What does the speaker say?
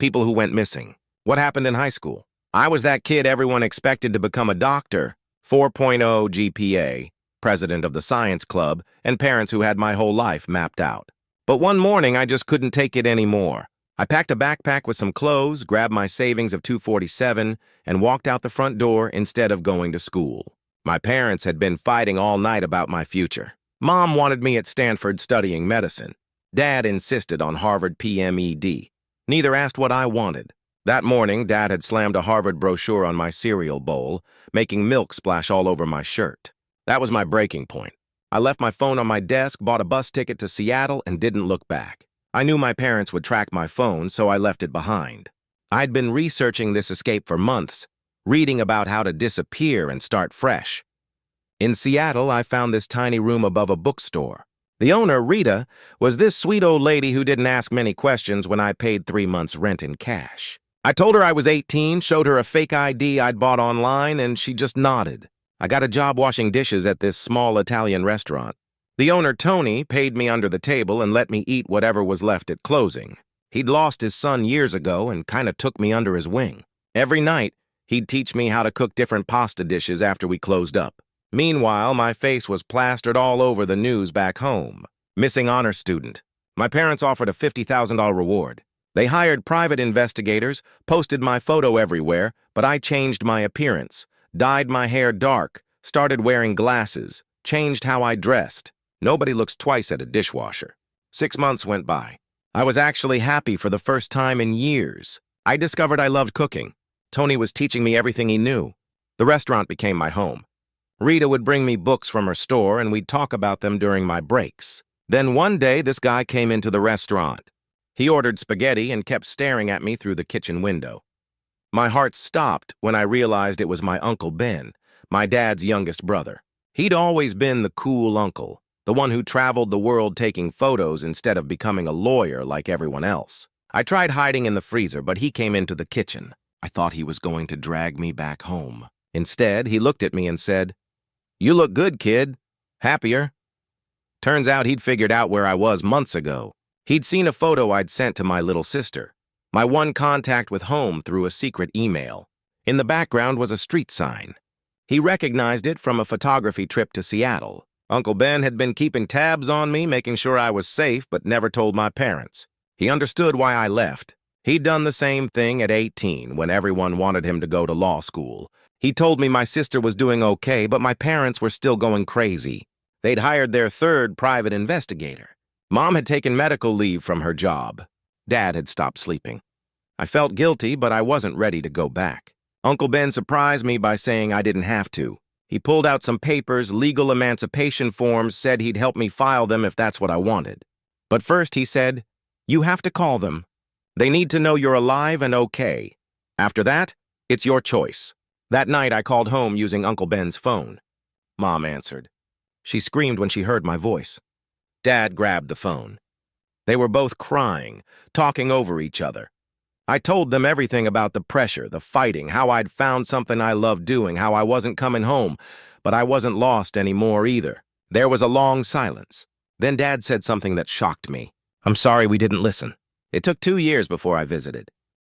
people who went missing. What happened in high school? I was that kid everyone expected to become a doctor, 4.0 GPA, president of the science club, and parents who had my whole life mapped out. But one morning, I just couldn't take it anymore. I packed a backpack with some clothes, grabbed my savings of $247, and walked out the front door instead of going to school. My parents had been fighting all night about my future. Mom wanted me at Stanford studying medicine. Dad insisted on Harvard PMED. Neither asked what I wanted. That morning, Dad had slammed a Harvard brochure on my cereal bowl, making milk splash all over my shirt. That was my breaking point. I left my phone on my desk, bought a bus ticket to Seattle, and didn't look back. I knew my parents would track my phone, so I left it behind. I'd been researching this escape for months, reading about how to disappear and start fresh. In Seattle, I found this tiny room above a bookstore. The owner, Rita, was this sweet old lady who didn't ask many questions when I paid 3 months' rent in cash. I told her I was 18, showed her a fake ID I'd bought online, and she just nodded. I got a job washing dishes at this small Italian restaurant. The owner, Tony, paid me under the table and let me eat whatever was left at closing. He'd lost his son years ago and kind of took me under his wing. Every night, he'd teach me how to cook different pasta dishes after we closed up. Meanwhile, my face was plastered all over the news back home. Missing honor student. My parents offered a $50,000 reward. They hired private investigators, posted my photo everywhere, but I changed my appearance, dyed my hair dark, started wearing glasses, changed how I dressed. Nobody looks twice at a dishwasher. 6 months went by. I was actually happy for the first time in years. I discovered I loved cooking. Tony was teaching me everything he knew. The restaurant became my home. Rita would bring me books from her store, and we'd talk about them during my breaks. Then one day, this guy came into the restaurant. He ordered spaghetti and kept staring at me through the kitchen window. My heart stopped when I realized it was my Uncle Ben, my dad's youngest brother. He'd always been the cool uncle, the one who traveled the world taking photos instead of becoming a lawyer like everyone else. I tried hiding in the freezer, but he came into the kitchen. I thought he was going to drag me back home. Instead, he looked at me and said, "You look good, kid. Happier?" Turns out he'd figured out where I was months ago. He'd seen a photo I'd sent to my little sister, my one contact with home through a secret email. In the background was a street sign. He recognized it from a photography trip to Seattle. Uncle Ben had been keeping tabs on me, making sure I was safe, but never told my parents. He understood why I left. He'd done the same thing at 18 when everyone wanted him to go to law school. He told me my sister was doing okay, but my parents were still going crazy. They'd hired their third private investigator. Mom had taken medical leave from her job. Dad had stopped sleeping. I felt guilty, but I wasn't ready to go back. Uncle Ben surprised me by saying I didn't have to. He pulled out some papers, legal emancipation forms, said he'd help me file them if that's what I wanted. But first he said, "You have to call them. They need to know you're alive and okay. After that, it's your choice." That night, I called home using Uncle Ben's phone. Mom answered. She screamed when she heard my voice. Dad grabbed the phone. They were both crying, talking over each other. I told them everything about the pressure, the fighting, how I'd found something I loved doing, how I wasn't coming home, but I wasn't lost anymore either. There was a long silence. Then Dad said something that shocked me. "I'm sorry we didn't listen." It took 2 years before I visited.